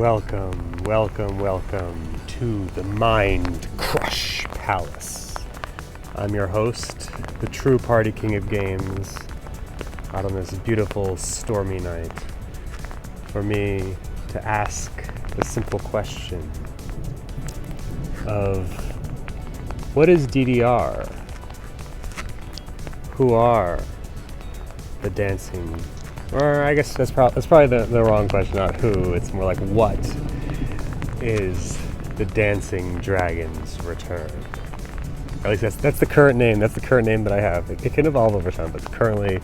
Welcome to the Mind Crush Palace. I'm your host, the true party king of games, out on this beautiful stormy night, for me to ask the simple question of, what is D.D.R? Who are the dancing... Or I guess that's probably the wrong question, not who. It's more like, what is the Dancing Dragon's return? Or at least that's the current name. That's the current name that I have. It can evolve over time, but currently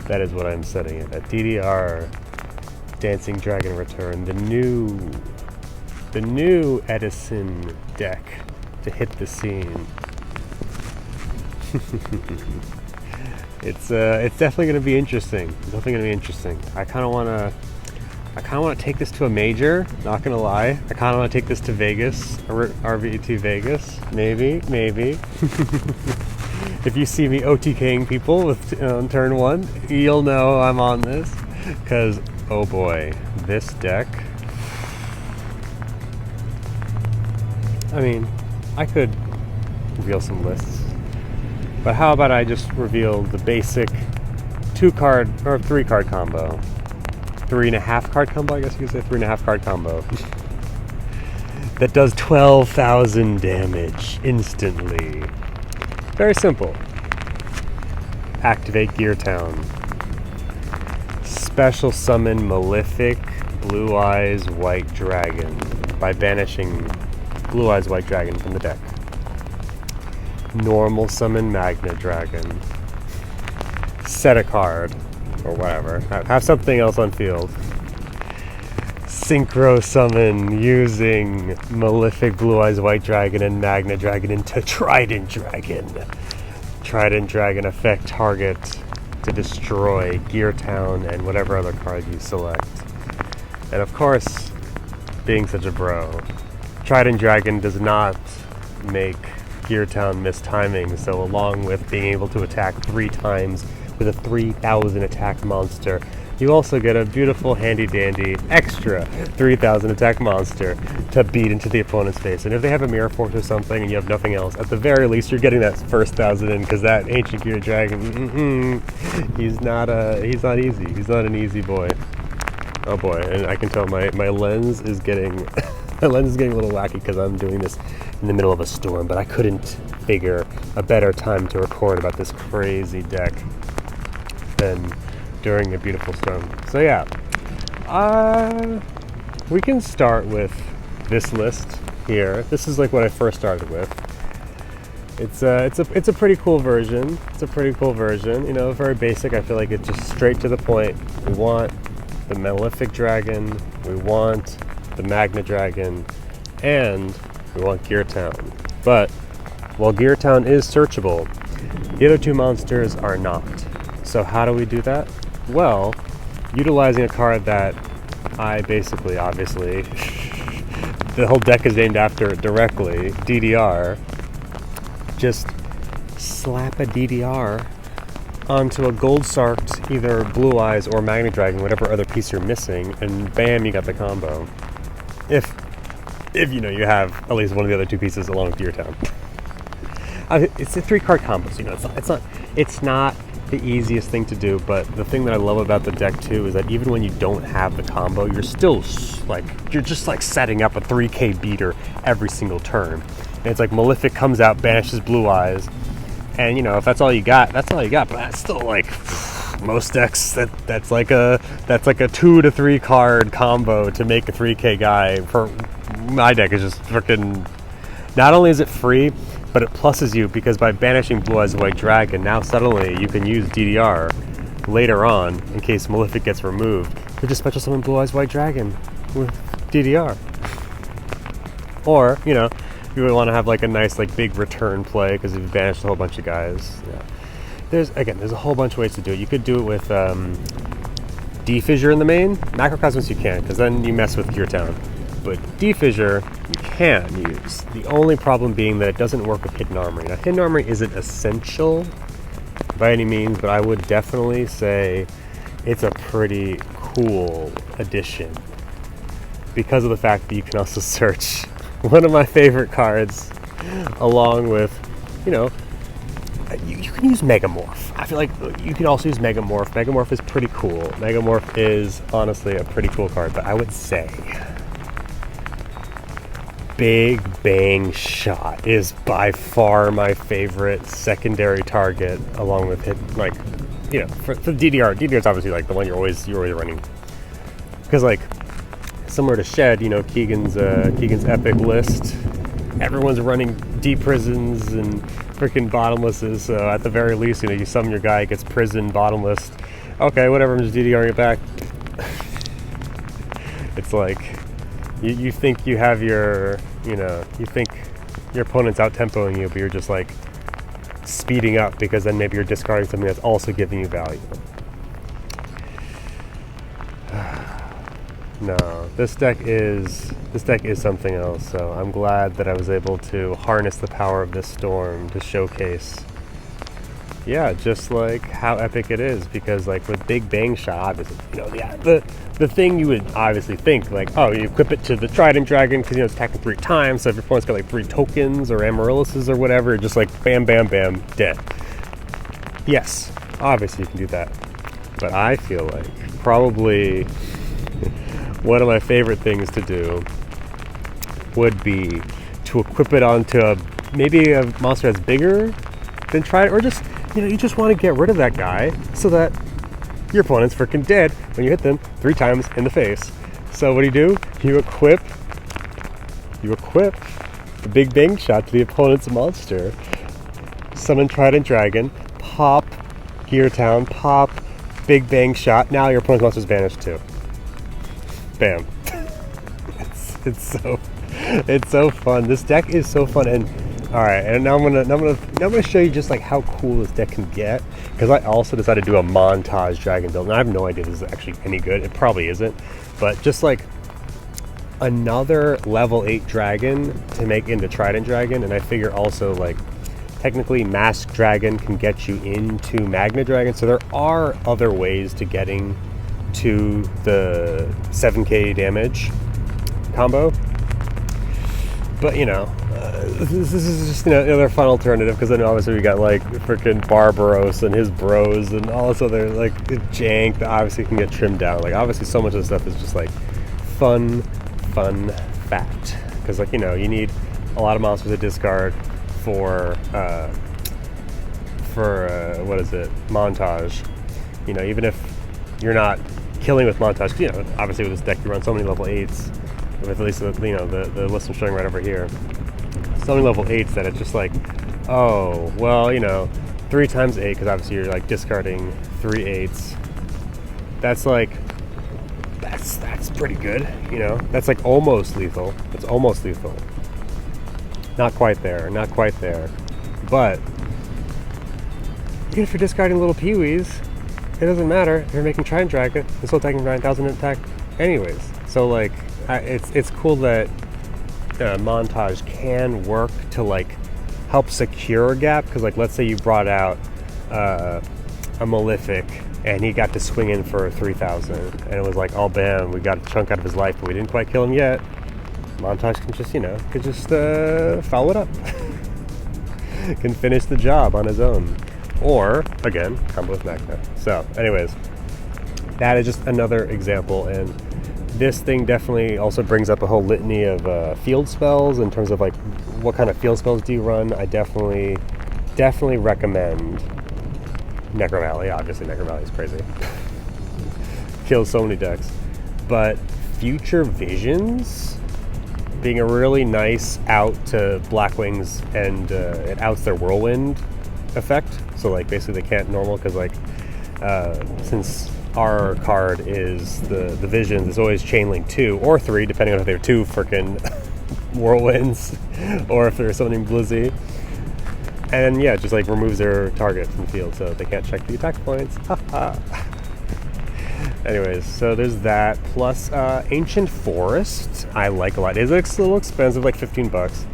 that is what I'm setting it at. D.D.R. Dancing Dragon Return. The new Edison deck to hit the scene. It's definitely going to be interesting. I kind of want to take this to a major. Not going to lie. I kind of want to take this to Vegas, RVT Vegas. Maybe. If you see me OTKing people with turn one, you'll know I'm on this. Because oh boy, this deck. I mean, I could reveal some lists. But how about I just reveal the basic 2-card or 3-card combo? 3.5-card combo, I guess you could say 3.5-card combo. That does 12,000 damage instantly. Very simple. Activate Gear Town. Special summon Malefic Blue Eyes White Dragon by banishing Blue Eyes White Dragon from the deck. Normal summon Magna Dragon. Set a card, or whatever. Have something else on field. Synchro summon using Malefic Blue Eyes White Dragon and Magna Dragon into Trident Dragon. Trident Dragon effect target to destroy Gear Town and whatever other card you select. And of course, being such a bro, Trident Dragon does not make Gear Town miss timing, so along with being able to attack 3 times with a 3,000 attack monster, you also get a beautiful handy dandy extra 3,000 attack monster to beat into the opponent's face. And if they have a Mirror Force or something and you have nothing else, at the very least you're getting that first 1,000 in, because that Ancient Gear Dragon, he's not easy. He's not an easy boy. Oh boy, and I can tell my lens is getting my lens is getting a little wacky because I'm doing this in the middle of a storm, but I couldn't figure a better time to record about this crazy deck than during a beautiful storm. So yeah, we can start with this list here. This is like what I first started with. It's a pretty cool version. You know, very basic. I feel like it's just straight to the point. We want the Malefic Dragon, we want the Magna Dragon, and we want Gear Town. But while Gear Town is searchable, the other 2 monsters are not. So how do we do that? Well, utilizing a card that I basically, obviously, the whole deck is named after directly, D.D.R. Just slap a D.D.R. onto a gold-sarked either Blue Eyes or Magna Dragon, whatever other piece you're missing, and bam, you got the combo. If you know you have at least one of the other 2 pieces along with Gear Town. It's a 3-card combo, so you know it's not the easiest thing to do, but the thing that I love about the deck too is that even when you don't have the combo, you're still you're just setting up a 3k beater every single turn. And it's like Malefic comes out, banishes Blue Eyes, and you know, if that's all you got, that's all you got. But that's still like most decks that's like a 2 to 3 card combo to make a 3k guy. For my deck is just freaking. Not only is it free, but it pluses you because by banishing Blue Eyes White Dragon, now suddenly you can use D.D.R. later on in case Malefic gets removed. You just special summon Blue Eyes White Dragon with D.D.R. Or, you know, you would want to have like a nice big return play because you've banished a whole bunch of guys. Yeah. There's a whole bunch of ways to do it. You could do it with D-Fissure in the main. Macrocosmos you can't, because then you mess with Gear Town. But D-Fissure you can use. The only problem being that it doesn't work with Hidden Armory. Now, Hidden Armory isn't essential by any means, but I would definitely say it's a pretty cool addition. because of the fact that you can also search. One of my favorite cards, along with, you know, you can use Megamorph. I feel like you can also use Megamorph. Megamorph is pretty cool. Megamorph is honestly a pretty cool card, but I would say Big Bang Shot is by far my favorite secondary target, along with hit, like, you know, for D.D.R. D.D.R. is obviously like the one you're always running, because like similar to Shed, you know, Keegan's epic list, everyone's running deep prisons and freaking bottomlesses. So at the very least, you know, you summon your guy, gets prison, bottomless. Okay, whatever, I'm just DDRing it back. It's like you think you have your, you know, you think your opponent's out tempoing you, but you're just like speeding up because then maybe you're discarding something that's also giving you value. No, this deck is something else. So I'm glad that I was able to harness the power of this storm to showcase, yeah, just like how epic it is. Because like with Big Bang Shot, obviously, you know, the thing you would obviously think like, oh, you equip it to the Trident Dragon because, you know, it's attacking 3 times. So if your opponent's got like 3 tokens or Amaryllises or whatever, just like bam, bam, bam, dead. Yes, obviously you can do that, but I feel like probably one of my favorite things to do would be to equip it onto maybe a monster that's bigger than Trident, or just, you know, you just want to get rid of that guy so that your opponent's freaking dead when you hit them 3 times in the face. So what do? You equip the Big Bang Shot to the opponent's monster, summon Trident Dragon, pop Gear Town, pop Big Bang Shot. Now your opponent's monster's banished too. Bam. It's so fun. This deck is so fun. And all right, and now I'm gonna show you just like how cool this deck can get, because I also decided to do a montage dragon build, and I have no idea if this is actually any good. It probably isn't, but just like another level 8 dragon to make into Trident Dragon. And I figure also, like, technically Mask Dragon can get you into Magna Dragon, so there are other ways to getting to the 7k damage combo. But, you know, this is just, you know, another fun alternative, because then obviously we got like freaking Barbaros and his bros and all this other like jank that obviously can get trimmed down. Like, obviously so much of the stuff is just like fun fact, because, like, you know, you need a lot of monsters to discard for what is it, montage. You know, even if you're not killing with montage, you know, obviously with this deck you run so many level 8s, with at least, you know, the list I'm showing right over here, so many level 8s that it's just like, oh, well, you know, 3 times 8, because obviously you're like discarding 3 8s. That's like, that's pretty good, you know. That's like almost lethal. It's almost lethal. Not quite there, but even if you're discarding little peewees, it doesn't matter. If you're making Trident Dragon, it's still taking 9,000 attack anyways. So like, it's cool that montage can work to like help secure a gap, because like, let's say you brought out a Malefic and he got to swing in for 3,000, and it was like, oh bam, we got a chunk out of his life, but we didn't quite kill him yet. Montage can just, you know, follow it up. Can finish the job on his own, or again, combo with Magna. So anyways, that is just another example, and this thing definitely also brings up a whole litany of field spells in terms of like, what kind of field spells do you run. I definitely recommend Necro Valley. Obviously Necro Valley is crazy. Kills so many decks. But Future Visions being a really nice out to Blackwings, and it outs their Whirlwind effect. So like, basically they can't normal, because like, since our card is the Visions, it's always Chainlink 2 or 3, depending on if they're 2 freaking Whirlwinds, or if they're summoning Blizzy. And yeah, it just like removes their target from the field, so they can't check the attack points. Anyways, so there's that. Plus, Ancient Forest, I like a lot. It's a little expensive, like $15,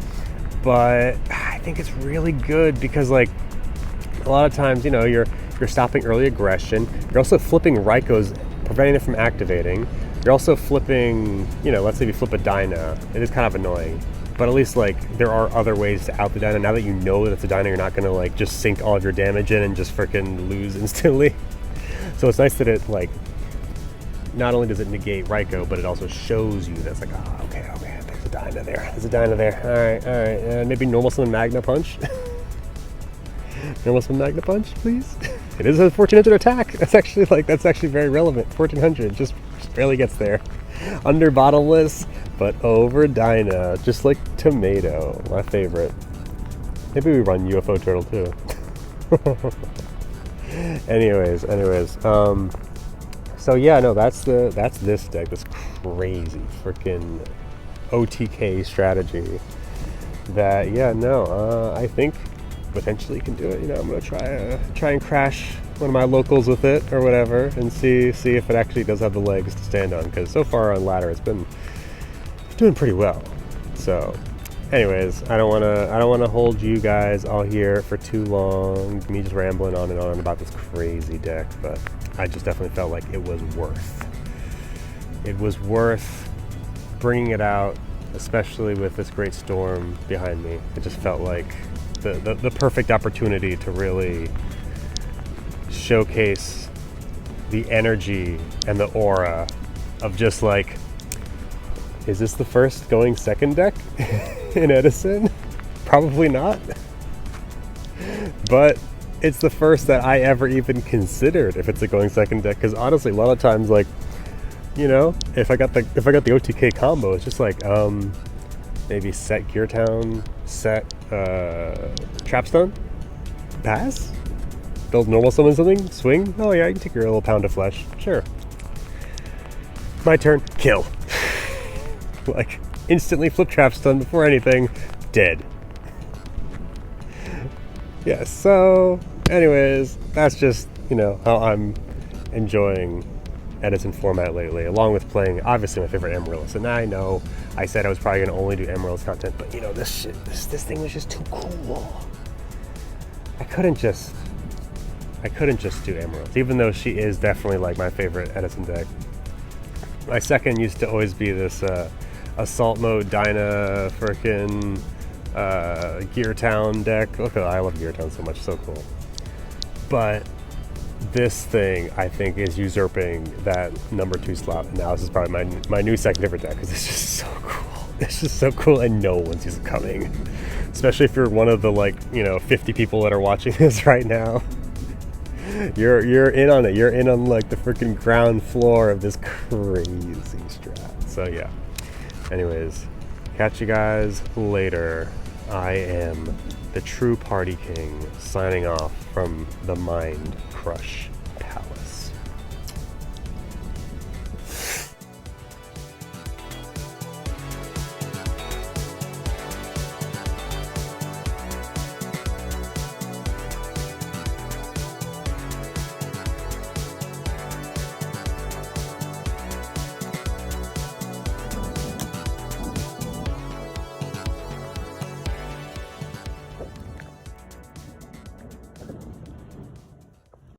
but I think it's really good, because like, a lot of times, you know, you're stopping early aggression. You're also flipping Raikou, preventing it from activating. You're also flipping, let's say you flip a Dyna. It is kind of annoying. But at least, like, there are other ways to out the Dyna. Now that you know that it's a Dyna, you're not going to, like, just sink all of your damage in and just freaking lose instantly. So it's nice that it, like, not only does it negate Raikou, but it also shows you that's like, okay, there's a Dyna there. There's a Dyna there. All right. Maybe normal summon Magna Punch. Normal summon Magna Punch, please. It is a 1400 attack. That's actually very relevant. 1400 just barely gets there. Under Bottomless, but over Dyna, just like Tomato, my favorite. Maybe we run UFO Turtle too. anyways. So yeah, no, that's this deck. This crazy freaking OTK strategy. That I think potentially can do it. I'm gonna try and crash one of my locals with it or whatever, and see if it actually does have the legs to stand on. Because so far on ladder, it's been doing pretty well. So, anyways, I don't wanna hold you guys all here for too long. Me just rambling on and on about this crazy deck, but I just definitely felt like it was worth bringing it out, especially with this great storm behind me. It just felt like the perfect opportunity to really showcase the energy and the aura of just like, is this the first going second deck in Edison? Probably not. But it's the first that I ever even considered if it's a going second deck, because honestly a lot of times, like, if I got the OTK combo, it's just like maybe set Gear Town, set Trapstone, pass, build normal summon something, swing. Oh yeah, you can take your little pound of flesh, sure. My turn, kill. Like, instantly flip Trapstone before anything, dead. Yeah, so anyways, that's just, how I'm enjoying Edison format lately, along with playing, obviously, my favorite Amaryllis. And I know I said I was probably going to only do Amaryllis content, but this thing was just too cool. I couldn't just do Amaryllis, even though she is definitely like my favorite Edison deck. My second used to always be this Assault Mode Dyna frickin' Gear Town deck. Look, I love Gear Town so much, so cool. But this thing, I think, is usurping that number 2 slot. And now this is probably my new second favorite deck, because it's just so cool. It's just so cool, and no one sees it coming. Especially if you're one of the 50 people that are watching this right now. You're in on it. You're in on like the freaking ground floor of this crazy strat. So yeah. Anyways, catch you guys later. I am the true party king, signing off from the Mind Crush.